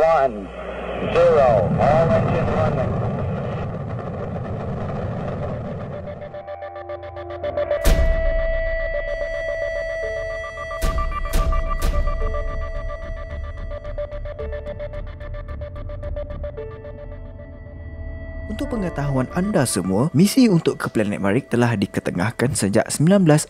1, 0. All engines running. Untuk pengetahuan anda semua, misi untuk ke planet Marikh telah diketengahkan sejak 1947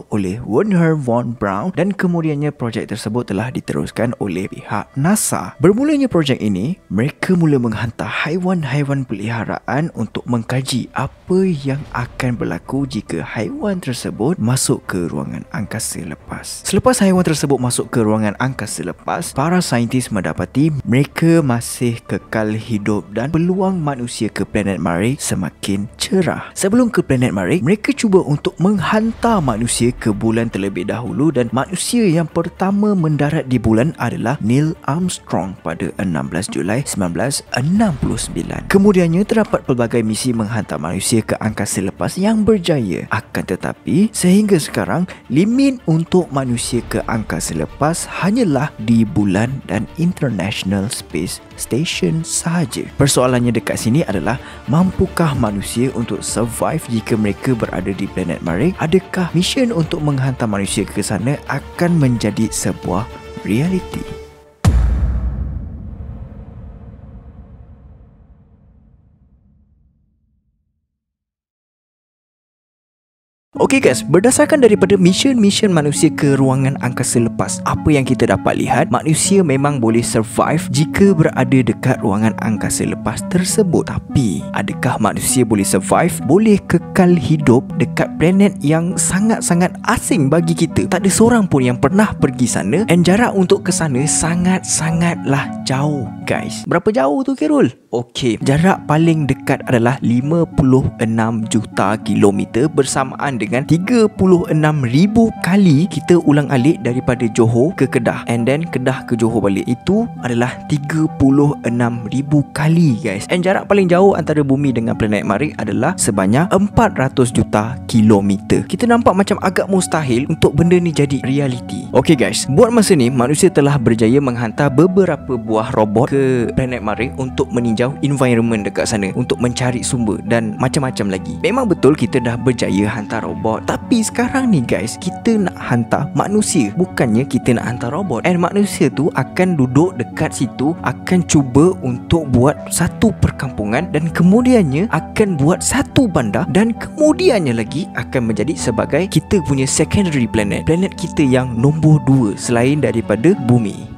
oleh Wernher von Braun dan kemudiannya projek tersebut telah diteruskan oleh pihak NASA. Bermulanya projek ini, mereka mula menghantar haiwan-haiwan peliharaan untuk mengkaji apa yang akan berlaku jika haiwan tersebut masuk ke ruangan angkasa lepas. Selepas haiwan tersebut masuk ke ruangan angkasa lepas, para saintis mendapati mereka masih kekal hidup dan peluang manusia ke planet Marikh semakin cerah. Sebelum ke planet Marikh, mereka cuba untuk menghantar manusia ke bulan terlebih dahulu dan manusia yang pertama mendarat di bulan adalah Neil Armstrong pada 16 Julai 1969. Kemudiannya terdapat pelbagai misi menghantar manusia ke angkasa lepas yang berjaya. Akan tetapi, sehingga sekarang, limit untuk manusia ke angkasa lepas hanyalah di bulan dan International Space Station sahaja. Persoalannya dekat sini adalah, mampukah manusia untuk survive jika mereka berada di planet Marikh? Adakah mission untuk menghantar manusia ke sana akan menjadi sebuah realiti? Okey guys, berdasarkan daripada mission manusia ke ruangan angkasa lepas, apa yang kita dapat lihat, manusia memang boleh survive jika berada dekat ruangan angkasa lepas tersebut. Tapi, adakah manusia boleh survive, boleh kekal hidup dekat planet yang sangat-sangat asing bagi kita? Tak ada seorang pun yang pernah pergi sana, dan jarak untuk ke sana sangat-sangatlah jauh guys. Berapa jauh tu Khairul? Okey, jarak paling dekat adalah 56 juta kilometer bersamaan dengan 36,000 kali kita ulang-alik daripada Johor ke Kedah, and then Kedah ke Johor balik. Itu adalah 36,000 kali guys. And jarak paling jauh antara bumi dengan planet Marikh adalah sebanyak 400 juta kilometer. Kita nampak macam agak mustahil untuk benda ni jadi realiti. Okey guys, buat masa ni manusia telah berjaya menghantar beberapa buah robot ke planet Marikh untuk meninjau environment dekat sana, untuk mencari sumber dan macam-macam lagi. Memang betul kita dah berjaya hantar robot, tapi sekarang ni guys, kita nak hantar manusia, bukannya kita nak hantar robot. And manusia tu akan duduk dekat situ, akan cuba untuk buat satu perkampungan, dan kemudiannya akan buat satu bandar, dan kemudiannya lagi akan menjadi sebagai kita punya secondary planet, planet kita yang nombor 2 selain daripada bumi.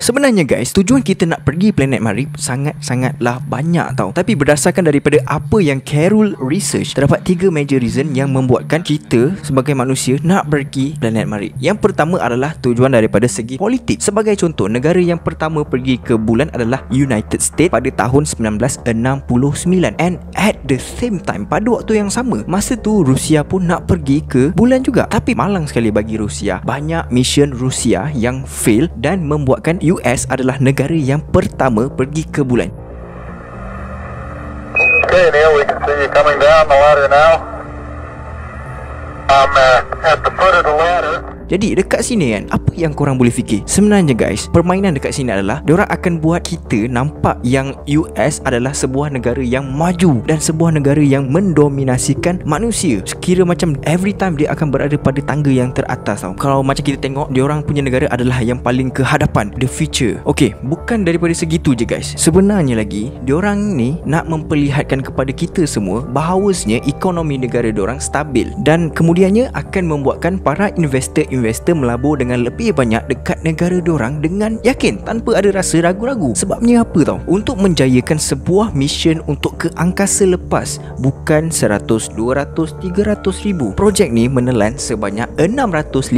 Sebenarnya guys, tujuan kita nak pergi planet Marikh sangat-sangatlah banyak tau. Tapi berdasarkan daripada apa yang Carol research, terdapat 3 major reason yang membuatkan kita sebagai manusia nak pergi planet Marikh. Yang pertama adalah tujuan daripada segi politik. Sebagai contoh, negara yang pertama pergi ke bulan adalah United States pada tahun 1969. And at the same time, pada waktu yang sama, masa tu Rusia pun nak pergi ke bulan juga. Tapi malang sekali bagi Rusia, banyak mission Rusia yang fail dan membuatkan US adalah negara yang pertama pergi ke bulan. Okay, Neil, we can see you coming down the ladder now. I'm at the foot of the ladder. Jadi dekat sini kan, apa yang korang boleh fikir? Sebenarnya guys, permainan dekat sini adalah diorang akan buat kita nampak yang US adalah sebuah negara yang maju dan sebuah negara yang mendominasikan manusia. Sekira macam every time dia akan berada pada tangga yang teratas tau. Kalau macam kita tengok, diorang punya negara adalah yang paling ke hadapan, the future. Okey, bukan daripada segitu je guys. Sebenarnya lagi, diorang ni nak memperlihatkan kepada kita semua bahawasanya ekonomi negara diorang stabil, dan kemudiannya akan membuatkan para investor melabur dengan lebih banyak dekat negara diorang dengan yakin, tanpa ada rasa ragu-ragu. Sebabnya apa tau? Untuk menjayakan sebuah mission untuk ke angkasa lepas, bukan 100, 200, 300 ribu. Projek ni menelan sebanyak 650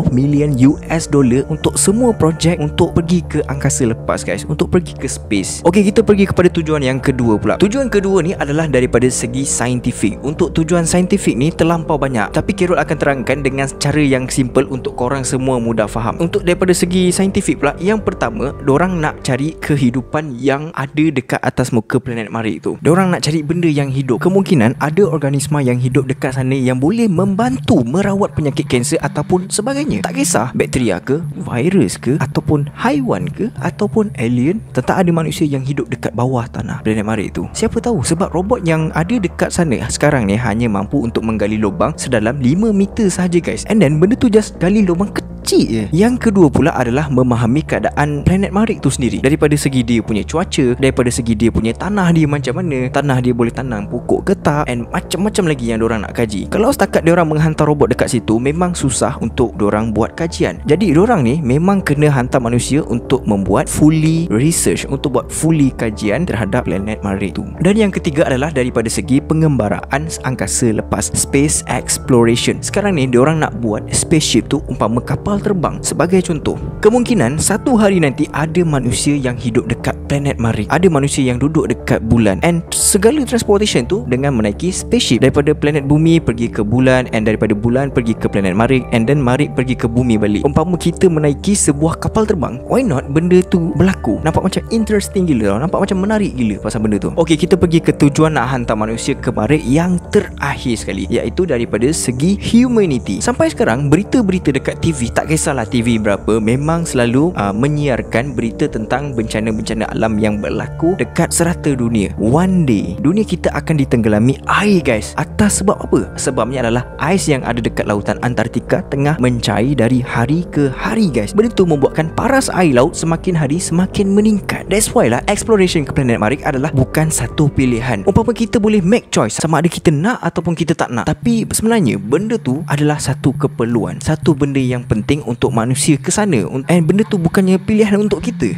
million US dollar untuk semua projek untuk pergi ke angkasa lepas guys, untuk pergi ke space. Okey, kita pergi kepada tujuan yang kedua pula. Tujuan kedua ni adalah daripada segi saintifik. Untuk tujuan saintifik ni terlampau banyak, tapi Carol akan terangkan dengan cara yang simple simple untuk korang semua mudah faham. Untuk daripada segi saintifik pula, yang pertama, diorang nak cari kehidupan yang ada dekat atas muka planet Marikh tu. Diorang nak cari benda yang hidup. Kemungkinan ada organisma yang hidup dekat sana yang boleh membantu merawat penyakit kanser ataupun sebagainya. Tak kisah bakteria ke, virus ke, ataupun haiwan ke, ataupun alien. Tetap ada manusia yang hidup dekat bawah tanah planet Marikh tu. Siapa tahu, sebab robot yang ada dekat sana sekarang ni hanya mampu untuk menggali lubang sedalam 5 meter sahaja guys. And then benda tu just gali lubang kecil je. Yang kedua pula adalah memahami keadaan planet Marikh tu sendiri. Daripada segi dia punya cuaca, daripada segi dia punya tanah dia macam mana, tanah dia boleh tanam pokok ke tak, and macam-macam lagi yang diorang nak kaji. Kalau setakat diorang menghantar robot dekat situ, memang susah untuk diorang buat kajian. Jadi diorang ni memang kena hantar manusia untuk membuat fully research, untuk buat fully kajian terhadap planet Marikh tu. Dan yang ketiga adalah daripada segi pengembaraan angkasa lepas, space exploration. Sekarang ni diorang nak buat spaceship tu umpama kapal terbang. Sebagai contoh, kemungkinan satu hari nanti ada manusia yang hidup dekat planet Marikh, ada manusia yang duduk dekat bulan, and segala transportation tu dengan menaiki spaceship daripada planet bumi pergi ke bulan, and daripada bulan pergi ke planet Marikh, and then Marikh pergi ke bumi balik. Umpama kita menaiki sebuah kapal terbang, why not benda tu berlaku? Nampak macam interesting gila, nampak macam menarik gila pasal benda tu. Okey, kita pergi ke tujuan nak hantar manusia ke Marikh yang terakhir sekali, iaitu daripada segi humanity. Sampai sekarang berita-berita dekat TV, tak kisahlah TV berapa, memang selalu menyiarkan berita tentang bencana-bencana alam yang berlaku dekat serata dunia. One day dunia kita akan ditenggelami air guys. Atas sebab apa? Sebabnya adalah ais yang ada dekat lautan Antartika tengah mencair dari hari ke hari guys. Benda tu membuatkan paras air laut semakin hari semakin meningkat. That's why lah exploration ke planet Marikh adalah bukan satu pilihan. Umpama kita boleh make choice sama ada kita nak ataupun kita tak nak, tapi sebenarnya benda tu adalah satu keperluan, satu benda yang penting untuk manusia ke sana, and benda tu bukannya pilihan untuk kita.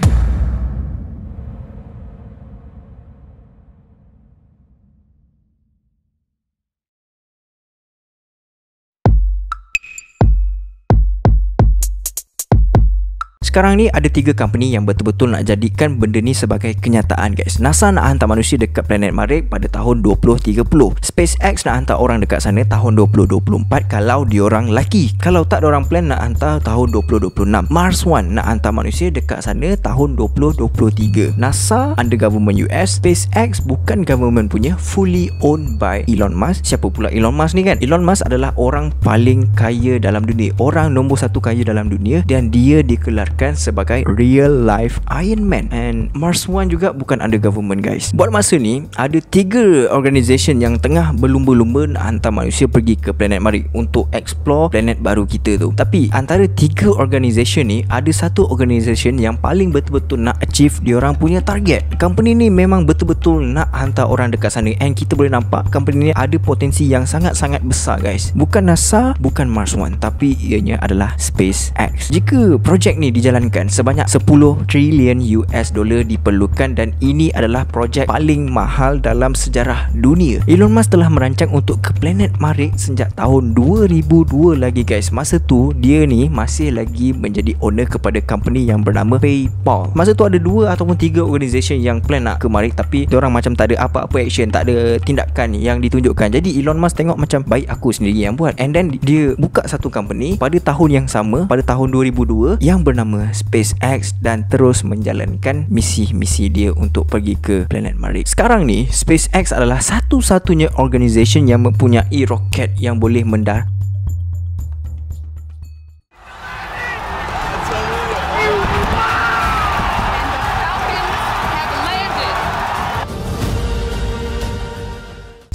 Sekarang ni ada 3 company yang betul-betul nak jadikan benda ni sebagai kenyataan guys. NASA nak hantar manusia dekat planet Marikh pada tahun 2030. SpaceX nak hantar orang dekat sana tahun 2024 kalau diorang laki. Kalau tak, diorang plan nak hantar tahun 2026. Mars One nak hantar manusia dekat sana tahun 2023. NASA under government US, SpaceX bukan government punya, fully owned by Elon Musk. Siapa pula Elon Musk ni kan? Elon Musk adalah orang paling kaya dalam dunia, orang nombor 1 kaya dalam dunia, dan dia dikelarkan sebagai real life Iron Man. And Mars One juga bukan under government guys. Buat masa ni ada 3 organisation yang tengah berlumba-lumba nak hantar manusia pergi ke planet Marikh untuk explore planet baru kita tu. Tapi antara 3 organisation ni ada satu organisation yang paling betul-betul nak achieve diorang punya target. Company ni memang betul-betul nak hantar orang dekat sana, and kita boleh nampak company ni ada potensi yang sangat-sangat besar guys. Bukan NASA, bukan Mars One, tapi ianya adalah SpaceX. Jika projek ni dijalankan, sebanyak 10 trilion US dollar diperlukan, dan ini adalah projek paling mahal dalam sejarah dunia. Elon Musk telah merancang untuk ke planet Marikh sejak tahun 2002 lagi guys. Masa tu dia ni masih lagi menjadi owner kepada company yang bernama PayPal. Masa tu ada 2 ataupun 3 organisation yang plan nak ke Marikh, tapi diorang macam tak ada apa-apa action, tak ada tindakan yang ditunjukkan. Jadi Elon Musk tengok macam baik aku sendiri yang buat, and then dia buka satu company pada tahun yang sama, pada tahun 2002, yang bernama SpaceX, dan terus menjalankan misi-misi dia untuk pergi ke planet Marikh. Sekarang ni SpaceX adalah satu-satunya organisation yang mempunyai roket yang boleh mendarat.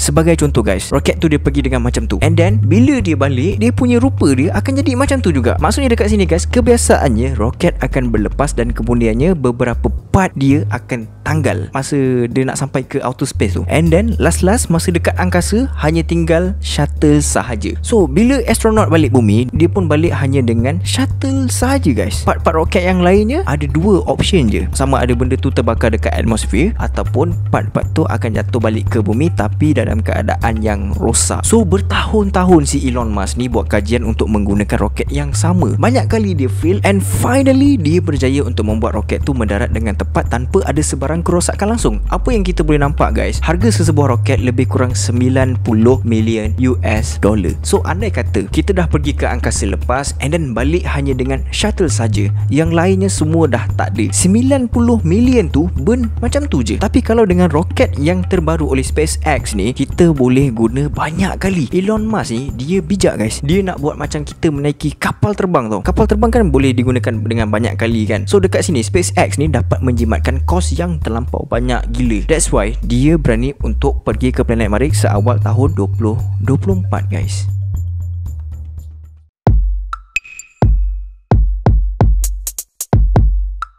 Sebagai contoh guys, roket tu dia pergi dengan macam tu, and then bila dia balik, dia punya rupa dia akan jadi macam tu juga. Maksudnya dekat sini guys, kebiasaannya roket akan berlepas dan kemudiannya beberapa part dia akan tanggal masa dia nak sampai ke outer space tu, and then last masa dekat angkasa hanya tinggal shuttle sahaja. So bila astronaut balik bumi, dia pun balik hanya dengan shuttle sahaja guys. Part-part roket yang lainnya ada 2 option je, sama ada benda tu terbakar dekat atmosfer ataupun part-part tu akan jatuh balik ke bumi tapi dalam dalam keadaan yang rosak. So bertahun-tahun si Elon Musk ni buat kajian untuk menggunakan roket yang sama. Banyak kali dia fail and finally dia berjaya untuk membuat roket tu mendarat dengan tepat tanpa ada sebarang kerosakan langsung. Apa yang kita boleh nampak guys, harga sesebuah roket lebih kurang 90 million US dollar. So andai kata kita dah pergi ke angkasa lepas and then balik hanya dengan shuttle saja, yang lainnya semua dah tak ada, 90 million tu burn macam tu je. Tapi kalau dengan roket yang terbaru oleh SpaceX ni, kita boleh guna banyak kali. Elon Musk ni dia bijak guys. Dia nak buat macam kita menaiki kapal terbang tau. Kapal terbang kan boleh digunakan dengan banyak kali kan. So dekat sini SpaceX ni dapat menjimatkan kos yang terlampau banyak gila. That's why dia berani untuk pergi ke planet Marikh seawal tahun 2024 guys.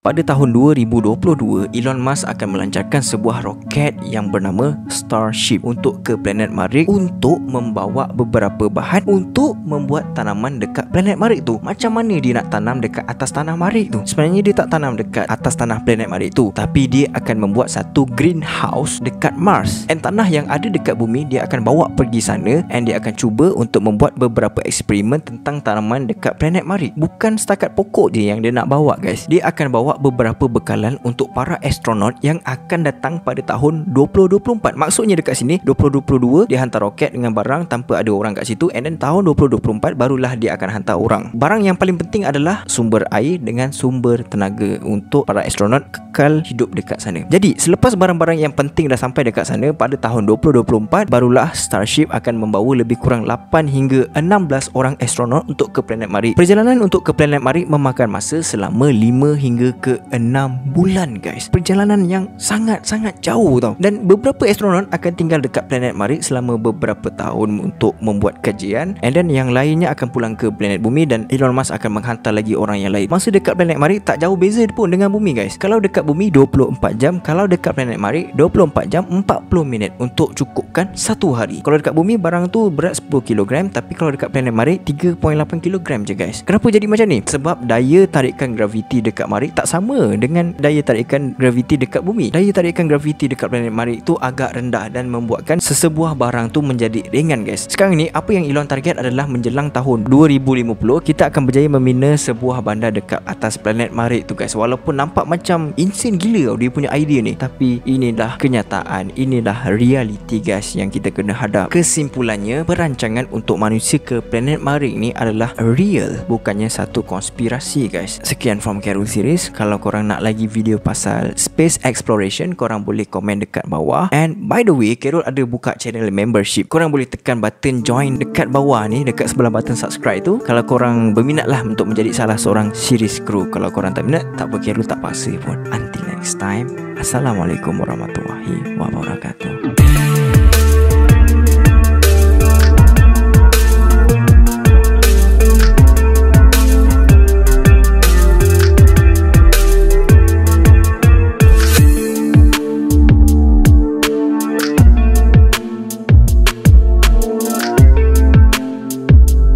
Pada tahun 2022, Elon Musk akan melancarkan sebuah roket yang bernama Starship untuk ke planet Marikh untuk membawa beberapa bahan untuk membuat tanaman dekat planet Marikh tu. Macam mana dia nak tanam dekat atas tanah Marikh tu? Sebenarnya dia tak tanam dekat atas tanah planet Marikh tu, tapi dia akan membuat satu greenhouse dekat Mars. And tanah yang ada dekat bumi dia akan bawa pergi sana and dia akan cuba untuk membuat beberapa eksperimen tentang tanaman dekat planet Marikh. Bukan setakat pokok je yang dia nak bawa guys. Dia akan bawa beberapa bekalan untuk para astronot yang akan datang pada tahun 2024. Maksudnya dekat sini 2022 dia hantar roket dengan barang tanpa ada orang kat situ, and then tahun 2024 barulah dia akan hantar orang. Barang yang paling penting adalah sumber air dengan sumber tenaga untuk para astronot kekal hidup dekat sana. Jadi selepas barang-barang yang penting dah sampai dekat sana, pada tahun 2024 barulah Starship akan membawa lebih kurang 8 hingga 16 orang astronot untuk ke planet Marikh. Perjalanan untuk ke planet Marikh memakan masa selama 5 hingga ke 6 bulan guys. Perjalanan yang sangat-sangat jauh tau. Dan beberapa astronot akan tinggal dekat planet Marikh selama beberapa tahun untuk membuat kajian, and then yang lainnya akan pulang ke planet bumi dan Elon Musk akan menghantar lagi orang yang lain. Masa dekat planet Marikh tak jauh beza pun dengan bumi guys. Kalau dekat bumi 24 jam, kalau dekat planet Marikh 24 jam 40 minit untuk cukupkan satu hari. Kalau dekat bumi barang tu berat 10 kg, tapi kalau dekat planet Marikh 3.8 kg je guys. Kenapa jadi macam ni? Sebab daya tarikan graviti dekat Marikh tak sama dengan daya tarikan graviti dekat bumi. Daya tarikan graviti dekat planet Marikh tu agak rendah dan membuatkan sesebuah barang tu menjadi ringan guys. Sekarang ni apa yang Elon target adalah menjelang tahun 2050 kita akan berjaya membina sebuah bandar dekat atas planet Marikh tu guys. Walaupun nampak macam insane gila dia punya idea ni, tapi inilah kenyataan, inilah reality guys yang kita kena hadap. Kesimpulannya, perancangan untuk manusia ke planet Marikh ni adalah real, bukannya satu konspirasi guys. Sekian from Carol Series. Kalau korang nak lagi video pasal space exploration, korang boleh komen dekat bawah. And by the way, Carol ada buka channel membership. Korang boleh tekan button join dekat bawah ni, dekat sebelah button subscribe tu. Kalau korang berminat lah untuk menjadi salah seorang series crew. Kalau korang tak minat, tak apa, Carol tak paksa pun. Until next time, Assalamualaikum warahmatullahi wabarakatuh.